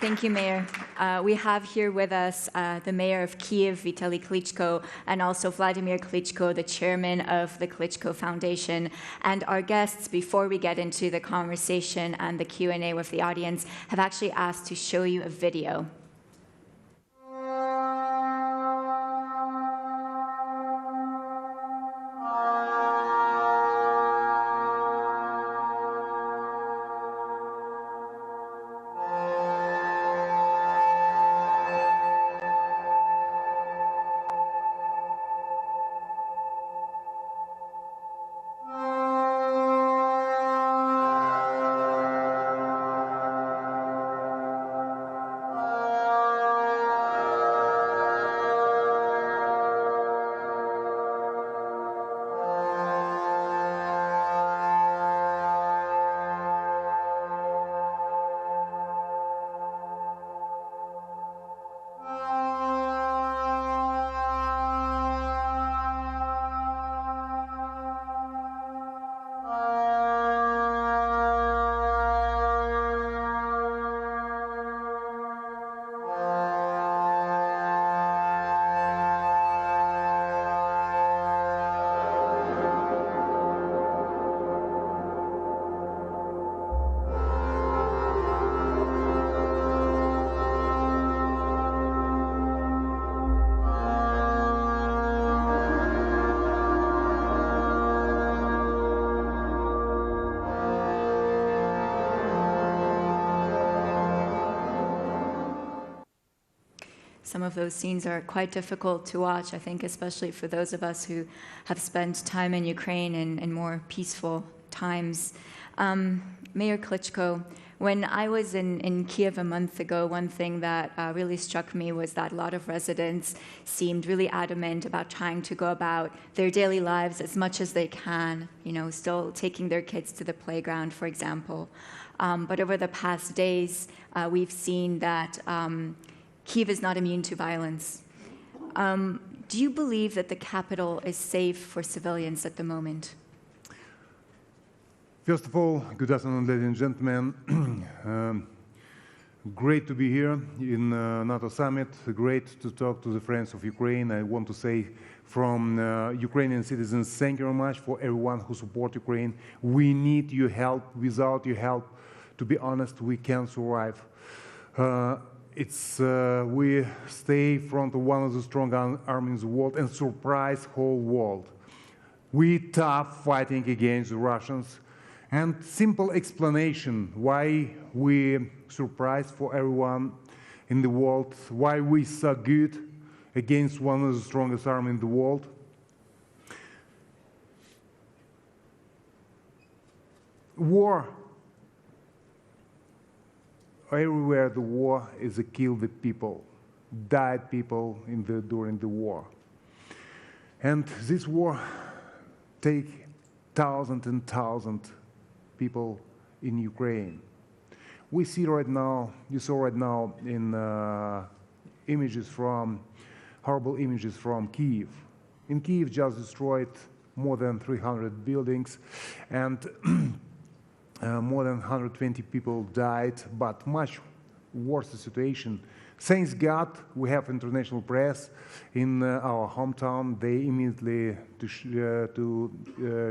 Thank you, Mayor. We have here with us the Mayor of Kyiv, Vitali Klitschko, and also Wladimir Klitschko, the chairman of the Klitschko Foundation. And our guests, before we get into the conversation and the Q&A with the audience, have actually asked to show you a video. Some of those scenes are quite difficult to watch, I think, especially for those of us who have spent time in Ukraine in more peaceful times. Mayor Klitschko, when I was in Kyiv a month ago, one thing that really struck me was that a lot of residents seemed really adamant about trying to go about their daily lives as much as they can, you know, still taking their kids to the playground, for example. But over the past days, we've seen that Kyiv is not immune to violence. Do you believe that the capital is safe for civilians at the moment? First of all, good afternoon, ladies and gentlemen. Great to be here in NATO Summit. Great to talk to the friends of Ukraine. I want to say from Ukrainian citizens, thank you very much for everyone who supports Ukraine. We need your help. Without your help, to be honest, we can't survive. We stay in front of one of the strong armies in the world and surprise whole world. We tough fighting against the Russians. And simple explanation why we surprise for everyone in the world, why we so good against one of the strongest armies in the world. War. Everywhere the war is a kill the people, died people during the war. And this war take thousands and thousands people in Ukraine. We see right now, you saw right now in horrible images from Kyiv. In Kyiv just destroyed more than 300 buildings and more than 120 people died, but much worse situation. Thanks God, we have international press in our hometown. They immediately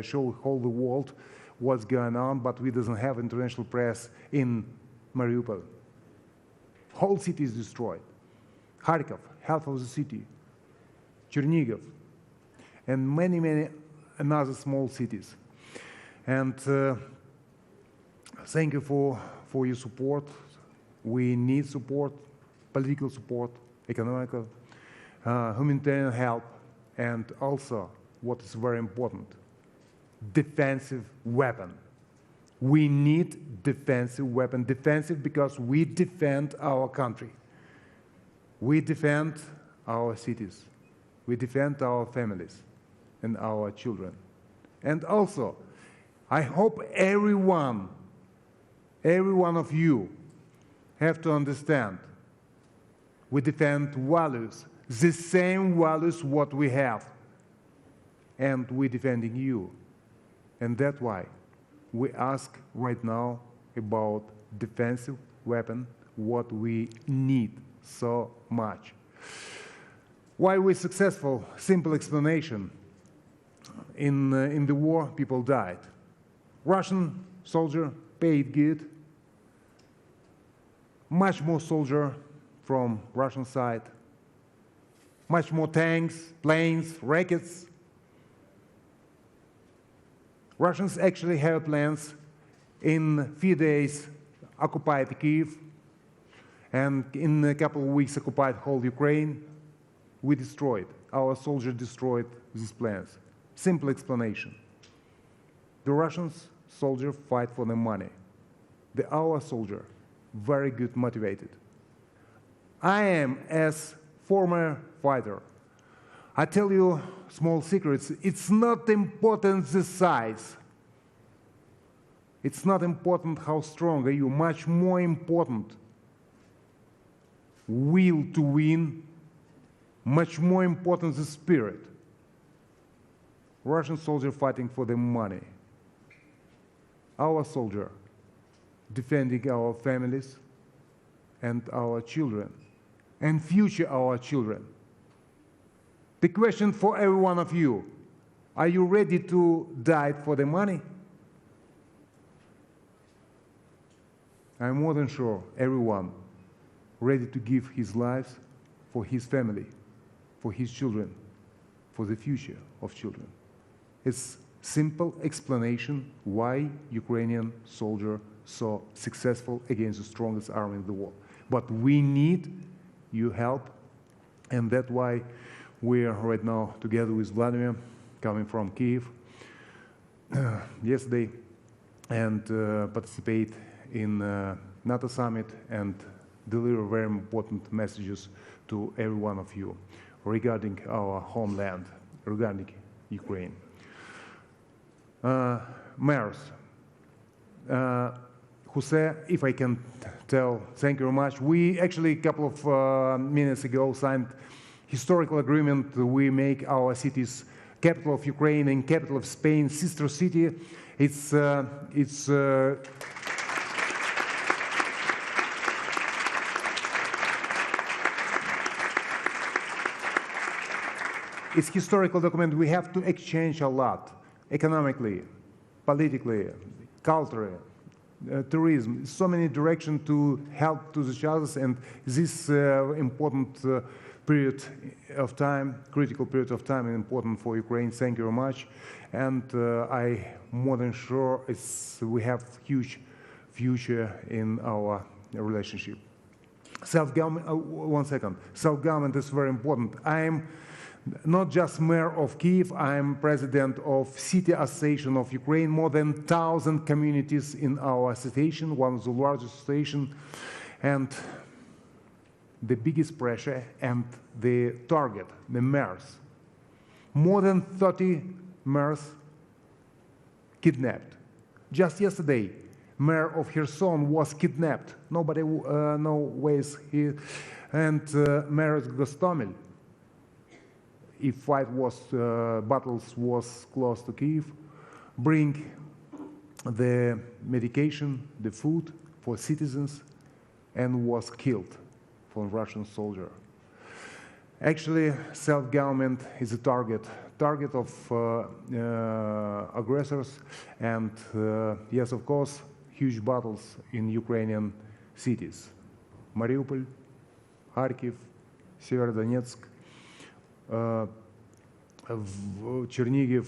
show whole the world what's going on, but we doesn't have international press in Mariupol. Whole city is destroyed. Kharkov, half of the city. Chernihiv, and many, many other small cities. And thank you for your support. We need support, political support, economical, humanitarian help, and also, what is very important, defensive weapon. We need defensive weapon. Defensive because we defend our country. We defend our cities. We defend our families and our children. And also, I hope every one of you have to understand we defend values, the same values what we have, and we're defending you. And that's why we ask right now about defensive weapon what we need so much. Why we're successful? Simple explanation. In the war, people died. Russian soldier paid good. Much more soldier from Russian side. Much more tanks, planes, rockets. Russians actually have plans in a few days occupy Kyiv, and in a couple of weeks occupied whole Ukraine. We destroyed. Our soldiers destroyed these plans. Simple explanation. The Russians soldiers fight for the money. Our soldier, very good motivated. I am, as former fighter, I tell you small secrets. It's not important the size. It's not important how strong are you. Much more important, will to win. Much more important, the spirit. Russian soldier fighting for the money. Our soldier defending our families and our children, and future our children. The question for every one of you, are you ready to die for the money? I'm more than sure everyone ready to give his life for his family, for his children, for the future of children. It's simple explanation why Ukrainian soldier so successful against the strongest army in the world. But we need your help, and that's why we are right now together with Vladimir, coming from Kyiv yesterday, and participate in NATO Summit and deliver very important messages to every one of you regarding our homeland, regarding Ukraine. Mayors, Jose, if I can tell, thank you very much. We actually, a couple of minutes ago, signed historical agreement. We make our cities capital of Ukraine and capital of Spain, sister city. It's historical document. We have to exchange a lot, economically, politically, culturally, tourism, so many directions to help to each other, and this important period of time, critical period of time, is important for Ukraine. Thank you very much, and I'm more than sure we have huge future in our relationship. Self-government, one second. Self-government is very important. I'm not just mayor of Kyiv, I'm president of City Association of Ukraine, more than 1,000 communities in our association, one of the largest associations, and the biggest pressure and the target, the mayors. More than 30 mayors kidnapped. Just yesterday, mayor of Kherson was kidnapped. Nobody knows where is he, and mayor of Gostomel. If battles was close to Kyiv, bring the medication, the food for citizens, and was killed for Russian soldier. Actually, self-government is a target of aggressors, and yes, of course, huge battles in Ukrainian cities. Mariupol, Kharkiv, Severodonetsk, Chernihiv,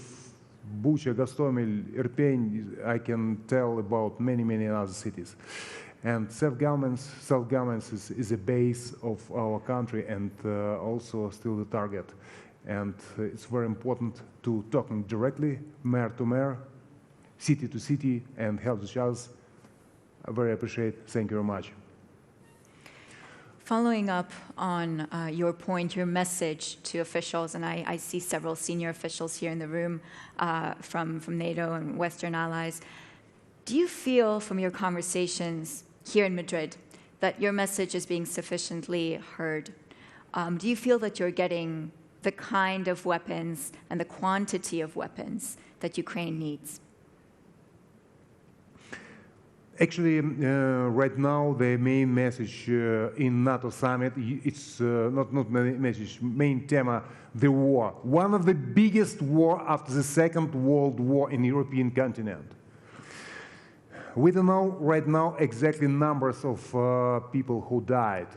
Bucha, Gostomel, Irpin, I can tell about many other cities. And self-government is a base of our country, and also still the target. And it's very important to talking directly, mayor to mayor, city to city, and help each other. I very appreciate. Thank you very much. Following up on your point, your message to officials, and I see several senior officials here in the room from NATO and Western allies. Do you feel from your conversations here in Madrid that your message is being sufficiently heard? Do you feel that you're getting the kind of weapons and the quantity of weapons that Ukraine needs? Actually, right now, the main message in NATO summit, it's not main message, main tema, the war. One of the biggest war after the Second World War in the European continent. We don't know right now exactly numbers of people who died,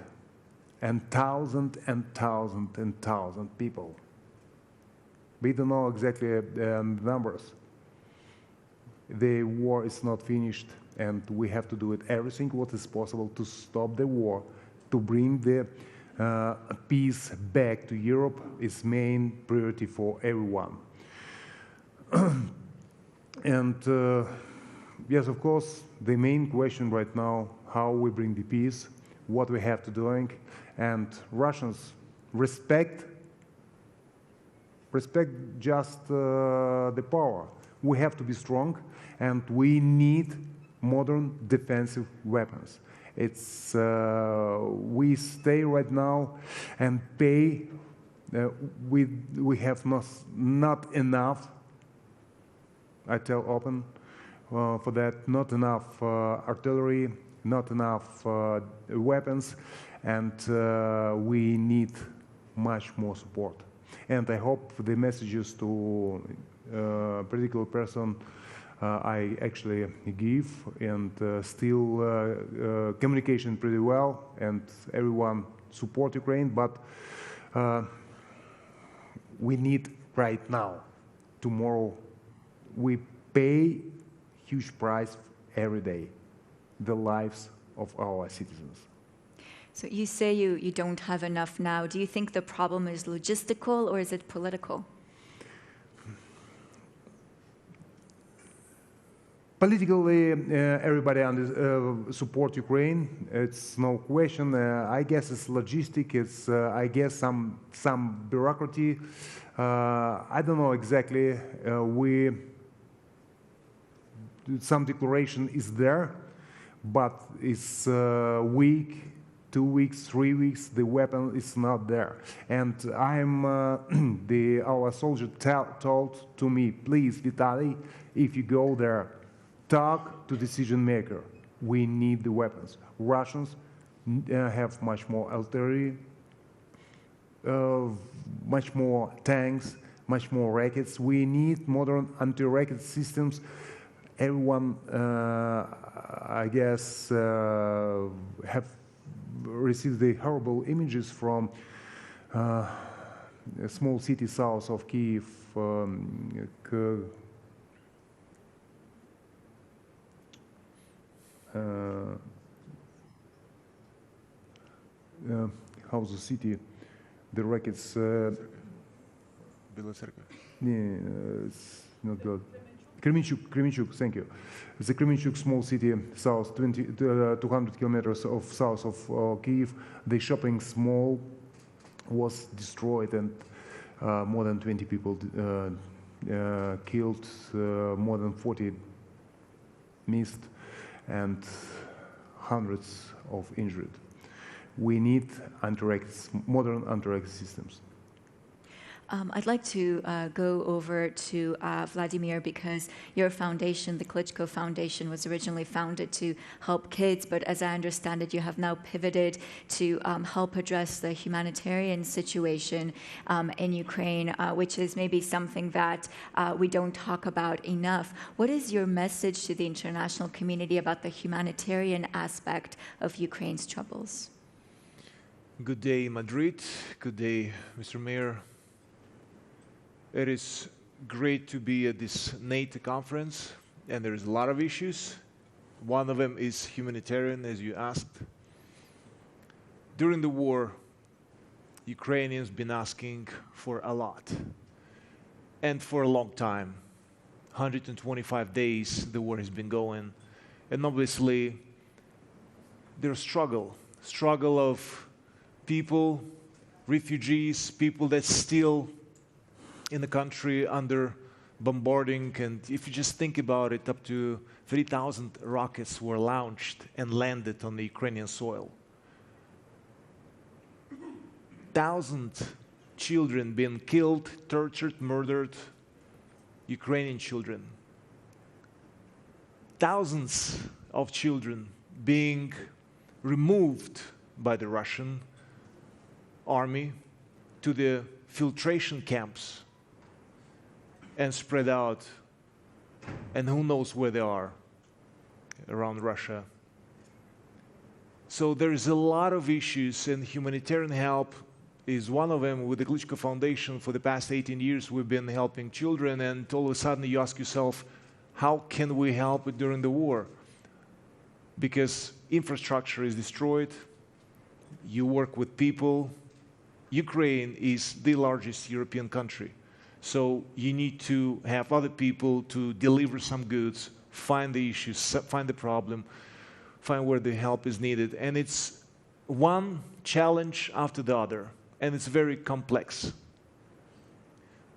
and thousands and thousands and thousands people. We don't know exactly the numbers. The war is not finished, and we have to do it everything what is possible to stop the war, to bring the peace back to Europe is main priority for everyone. And yes, of course, the main question right now, how we bring the peace, what we have to doing, and Russians respect just the power. We have to be strong, and we need modern defensive weapons. It's we stay right now and pay. We have not enough. I tell open for that. Not enough artillery, not enough weapons, and we need much more support. And I hope the messages to particular person I actually give, and still communication pretty well, and everyone support Ukraine, but we need right now. Tomorrow we pay huge price every day, the lives of our citizens. So you say you don't have enough now. Do you think the problem is logistical or is it political? Politically, everybody support Ukraine. It's no question. I guess it's logistic. It's I guess some bureaucracy. I don't know exactly. Some declaration is there, but it's weak. 2 weeks, 3 weeks, the weapon is not there. And our soldier told to me, please, Vitali, if you go there, talk to decision maker. We need the weapons. Russians have much more artillery, much more tanks, much more rockets. We need modern anti-rocket systems. Everyone, I guess, have received the horrible images from a small city south of Kyiv, how's the city? The rockets. It's not good. Kremenchuk, thank you. The Kremenchuk small city, south, 200 kilometers of south of Kyiv. The shopping mall was destroyed, and more than 20 people killed, more than 40 missed, and hundreds of injured. We need modern anti-rocket systems. I'd like to go over to Wladimir, because your foundation, the Klitschko Foundation, was originally founded to help kids, but as I understand it, you have now pivoted to help address the humanitarian situation in Ukraine, which is maybe something that we don't talk about enough. What is your message to the international community about the humanitarian aspect of Ukraine's troubles? Good day, Madrid. Good day, Mr. Mayor. It is great to be at this NATO conference, and there's a lot of issues. One of them is humanitarian, as you asked. During the war, Ukrainians have been asking for a lot, and for a long time. 125 days the war has been going, and obviously there's struggle of people, refugees, people that still in the country under bombarding. And if you just think about it, up to 3,000 rockets were launched and landed on the Ukrainian soil. 1,000 children being killed, tortured, murdered, Ukrainian children. Thousands of children being removed by the Russian army to the filtration camps and spread out, and who knows where they are around Russia. So there is a lot of issues, and humanitarian help is one of them. With the Klitschko Foundation, for the past 18 years, we've been helping children, and all of a sudden you ask yourself, how can we help during the war? Because infrastructure is destroyed, you work with people. Ukraine is the largest European country, so you need to have other people to deliver some goods, find the issues, find the problem, find where the help is needed. And it's one challenge after the other, and it's very complex.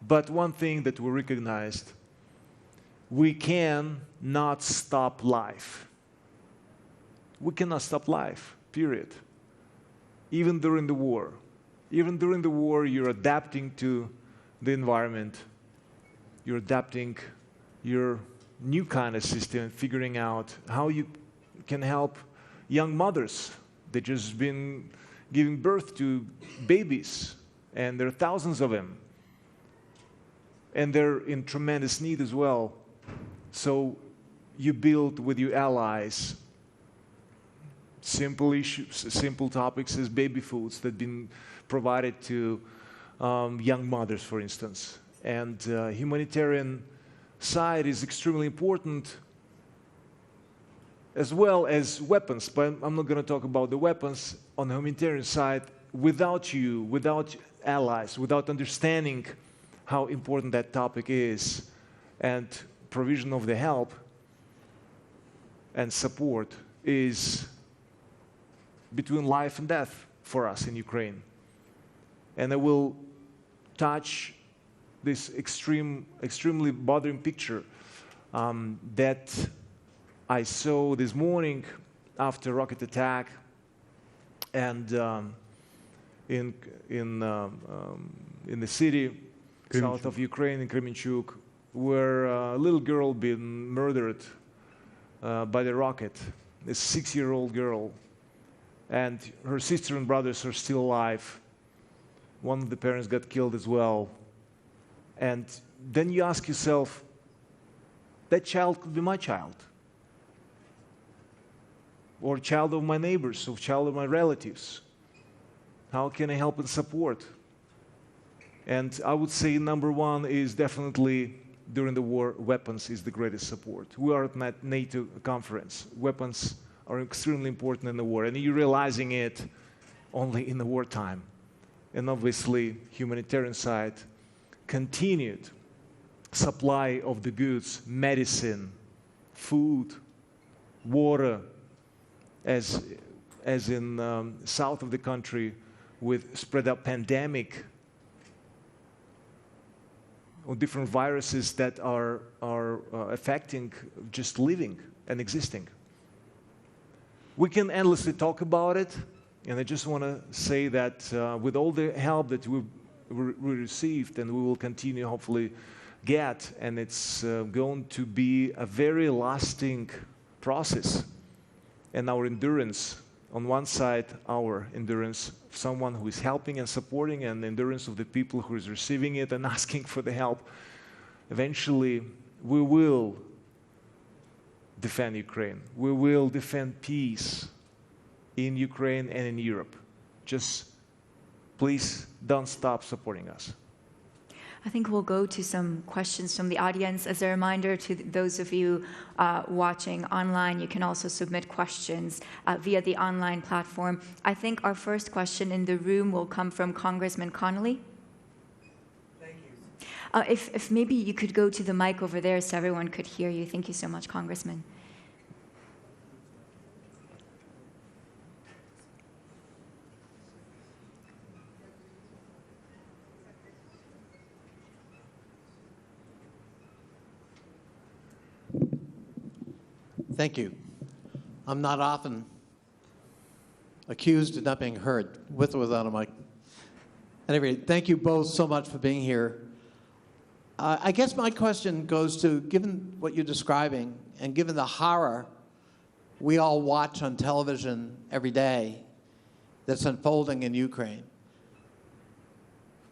But one thing that we recognized, we cannot stop life. We cannot stop life, period. Even during the war. Even during the war, you're adapting to the environment. You're adapting your new kind of system, figuring out how you can help young mothers. They've just been giving birth to babies, and there are thousands of them. And they're in tremendous need as well. So you build with your allies simple issues, simple topics as baby foods that have been provided to young mothers, for instance. And humanitarian side is extremely important, as well as weapons. But I'm not going to talk about the weapons. On the humanitarian side, without you, without allies, without understanding how important that topic is, and provision of the help and support is between life and death for us in Ukraine. And I will touch this extremely bothering picture that I saw this morning after rocket attack, and in the city south of Ukraine, in Kremenchuk, where a little girl been murdered by the rocket, a 6-year-old girl, and her sister and brothers are still alive. One of the parents got killed as well. And then you ask yourself, that child could be my child, or child of my neighbors, or child of my relatives. How can I help and support? And I would say number one is definitely, during the war, weapons is the greatest support. We are at NATO conference. Weapons are extremely important in the war, and you're realizing it only in the wartime. And obviously, humanitarian side, continued supply of the goods, medicine, food, water, as in south of the country, with spread out pandemic or different viruses that are affecting just living and existing. We can endlessly talk about it, and I just want to say that with all the help that we received, and we will continue hopefully get, and it's going to be a very lasting process. And our endurance, on one side, our endurance, someone who is helping and supporting, and the endurance of the people who is receiving it and asking for the help, eventually we will defend Ukraine. We will defend peace in Ukraine and in Europe. Just please don't stop supporting us. I think we'll go to some questions from the audience. As a reminder to those of you watching online, you can also submit questions via the online platform. I think our first question in the room will come from Congressman Connolly. Thank you. If maybe you could go to the mic over there so everyone could hear you. Thank you so much, Congressman. Thank you. I'm not often accused of not being heard, with or without a mic. At any rate, thank you both so much for being here. I guess my question goes to, given what you're describing, and given the horror we all watch on television every day that's unfolding in Ukraine.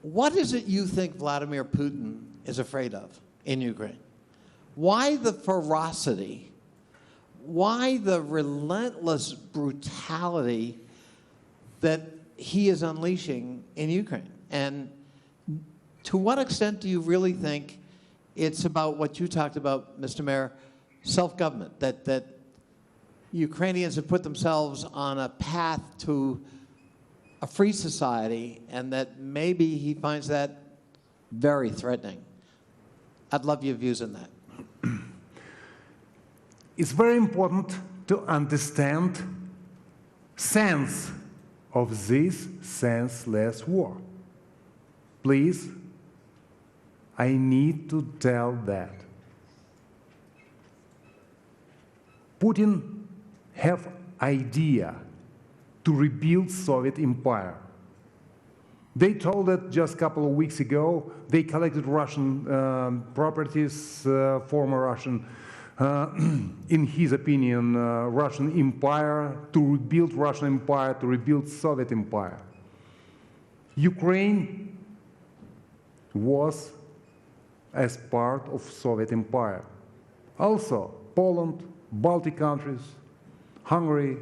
What is it you think Vladimir Putin is afraid of in Ukraine? Why the ferocity? Why the relentless brutality that he is unleashing in Ukraine? And to what extent do you really think it's about what you talked about, Mr. Mayor, self-government, that Ukrainians have put themselves on a path to a free society, and that maybe he finds that very threatening? I'd love your views on that. It's very important to understand sense of this senseless war. Please, I need to tell that. Putin have idea to rebuild Soviet empire. They told that just a couple of weeks ago. They collected Russian properties, former Russian, in his opinion, Russian empire, to rebuild Russian empire, to rebuild Soviet empire. Ukraine was as part of Soviet empire. Also, Poland, Baltic countries, Hungary,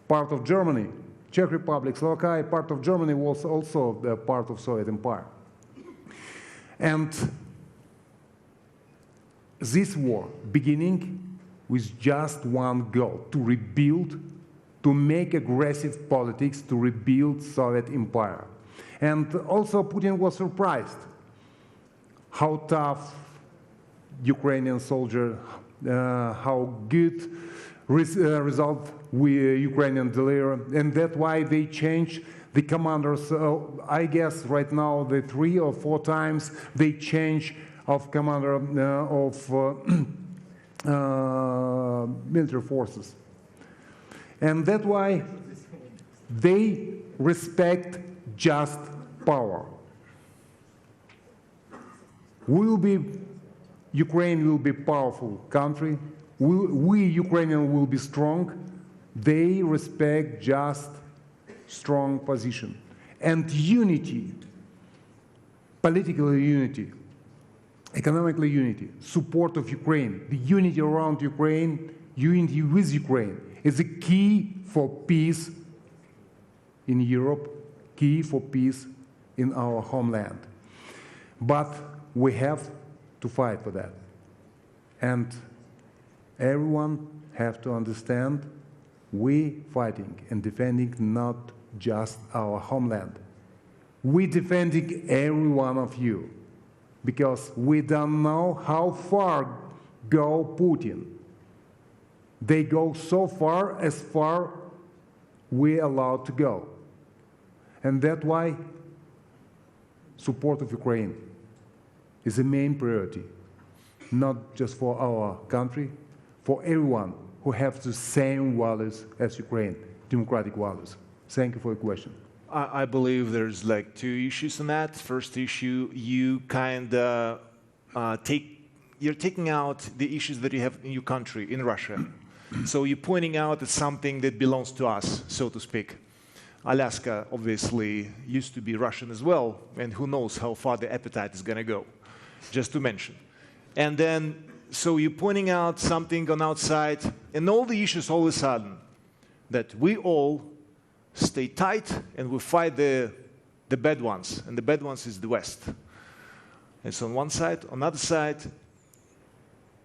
part of Germany, Czech Republic, Slovakia, part of Germany was also part of Soviet empire. And this war beginning with just one goal, to rebuild, to make aggressive politics, to rebuild Soviet empire. And also Putin was surprised how tough Ukrainian soldier, how good result we Ukrainian deliver, and that's why they changed the commanders. I guess right now the 3 or 4 times they change of commander of military forces. And that's why they respect just power. Ukraine will be a powerful country. We Ukrainians will be strong. They respect just strong position. And unity, political unity, economically unity, support of Ukraine, the unity around Ukraine, unity with Ukraine is the key for peace in Europe, key for peace in our homeland. But we have to fight for that. And everyone have to understand we fighting and defending not just our homeland. We defending every one of you, because we don't know how far go Putin. They go so far as we allowed to go. And that's why support of Ukraine is the main priority, not just for our country, for everyone who have the same values as Ukraine, democratic values. Thank you for your question. I believe there's like 2 issues in that. First issue, you you're taking out the issues that you have in your country, in Russia. So you're pointing out at something that belongs to us, so to speak. Alaska obviously used to be Russian as well, and who knows how far the appetite is going to go, just to mention. And then, so you're pointing out something on outside, and all the issues all of a sudden, that we all stay tight and we fight the bad ones, and the bad ones is the West. It's on one side. On the other side,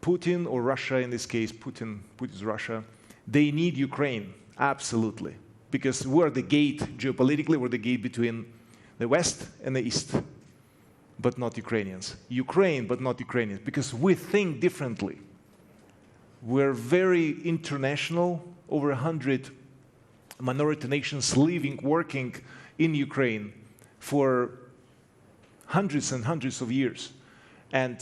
Putin, or Russia in this case, Putin's Russia, they need Ukraine, absolutely. Because we're the gate, geopolitically, we're the gate between the West and the East, but not Ukrainians. Ukraine, but not Ukrainians, because we think differently. We're very international, over 100 minority nations living, working in Ukraine for hundreds and hundreds of years. And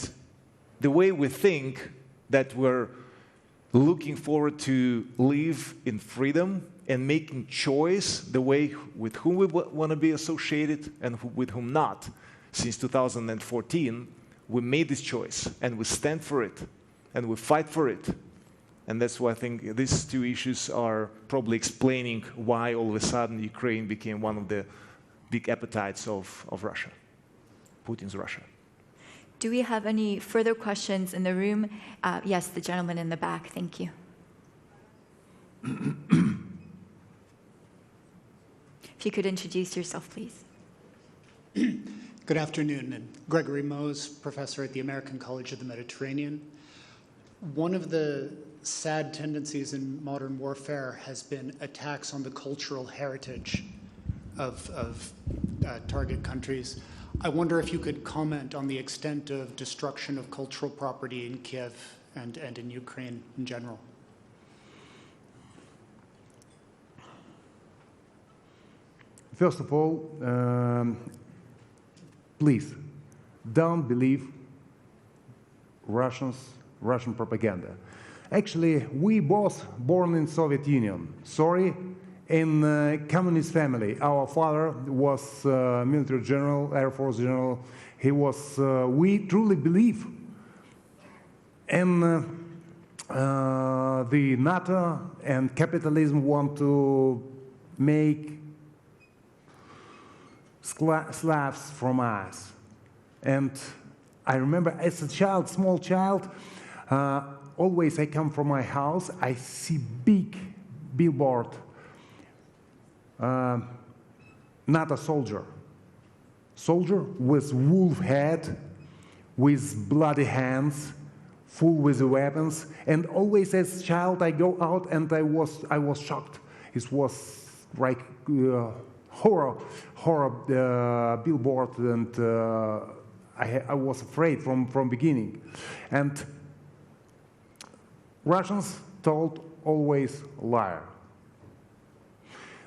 the way we think that we're looking forward to live in freedom and making choice the way with whom we want to be associated and with whom not. Since 2014, we made this choice and we stand for it. and we fight for it. And that's why I think these two issues are probably explaining why all of a sudden Ukraine became one of the big appetites of Russia, Putin's Russia. Do we have any further questions in the room? Yes, the gentleman in the back. Thank you. If you could introduce yourself, please. Good afternoon. And Gregory Mose, professor at the American College of the Mediterranean. One of the sad tendencies in modern warfare has been attacks on the cultural heritage of target countries. I wonder if you could comment on the extent of destruction of cultural property in Kyiv and in Ukraine in general. First of all, please don't believe Russian propaganda. Actually, we both born in Soviet Union. Sorry, in a communist family. Our father was military general, Air Force general. He was. We truly believe in the NATO, and capitalism want to make Slavs from us. And I remember as a child, small child, always I come from my house, I see big billboard, NATO soldier with wolf head, with bloody hands, full with weapons, and always as a child I go out and I was shocked. It was like horror billboard, and I was afraid from beginning. And Russians told always liar.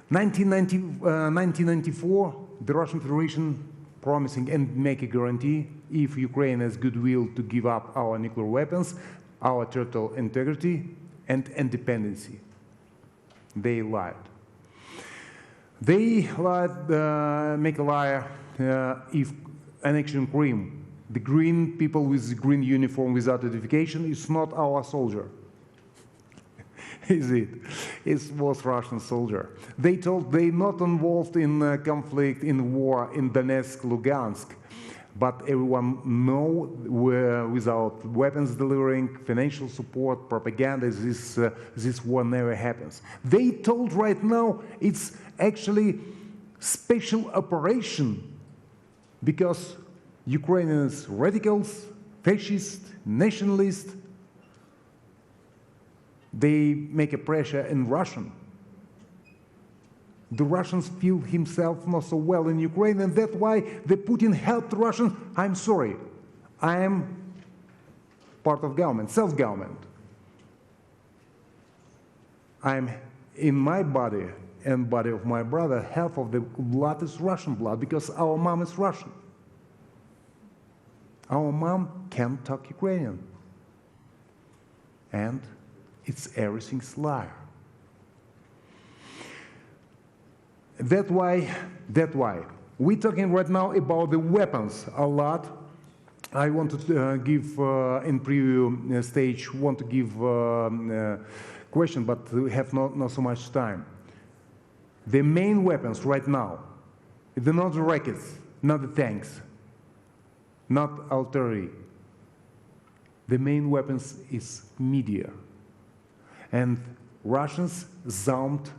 1994, the Russian Federation promising and make a guarantee if Ukraine has goodwill to give up our nuclear weapons, our territorial integrity and independence. They lied. They lied, make a liar if annexion Crimea, the green people with the green uniform without identification is not our soldier. Is it? It was Russian soldier. They told they not involved in conflict, in war in Donetsk, Lugansk, but everyone know without weapons delivering, financial support, propaganda, this war never happens. They told right now it's actually special operation because Ukrainians radicals, fascists, nationalists, they make a pressure in Russian. The Russians feel himself not so well in Ukraine, and that's why the Putin helped Russians. I'm sorry, I am part of government, self-government. I'm in my body and body of my brother, half of the blood is Russian blood because our mom is Russian. Our mom can't talk Ukrainian. And it's everything's liar. That's why we're talking right now about the weapons a lot. I want to give in preview stage, want to give question, but we have not so much time. The main weapons right now, they're not the rockets, not the tanks, not artillery. The main weapons is media. And Russians zombed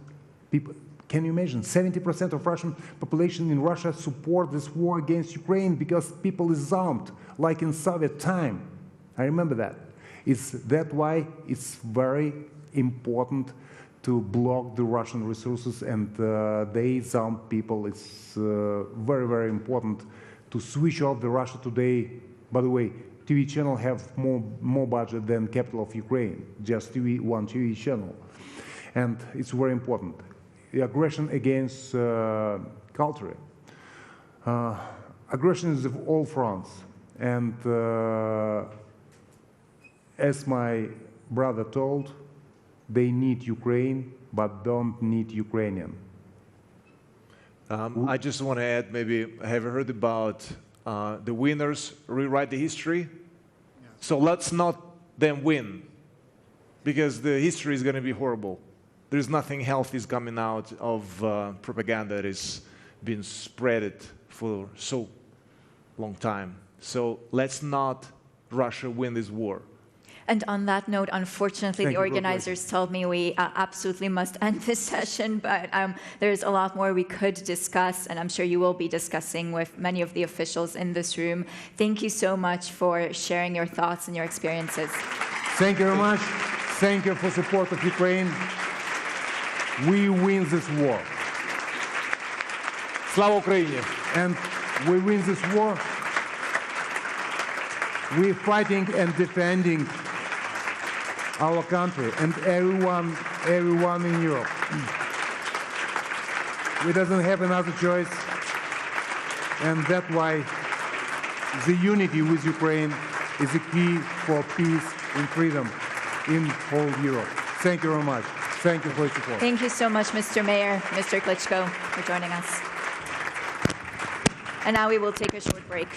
people. Can you imagine? 70% of Russian population in Russia support this war against Ukraine because people is zombed, like in Soviet time. I remember that. That's why it's very important to block the Russian resources, and they zomb people. It's very, very important to switch off the Russia today. By the way, TV channel have more budget than capital of Ukraine, just one TV channel. And it's very important. The aggression against culture. Aggression is of all fronts. And as my brother told, they need Ukraine, but don't need Ukrainian. I just want to add, maybe, have you heard about the winners rewrite the history? Yes. So let's not them win, because the history is going to be horrible. There's nothing healthy is coming out of propaganda that has been spread for so long time. So let's not Russia win this war. And on that note, unfortunately, the organizers told me we absolutely must end this session, but there's a lot more we could discuss, and I'm sure you will be discussing with many of the officials in this room. Thank you so much for sharing your thoughts and your experiences. Thank you very much. Thank you for support of Ukraine. We win this war. Слава Україні! And we win this war. We're fighting and defending our country and everyone in Europe. We doesn't have another choice, and that's why the unity with Ukraine is the key for peace and freedom in whole Europe. Thank you very much. Thank you for your support. Thank you so much, Mr. Mayor, Mr. Klitschko, for joining us. And now we will take a short break.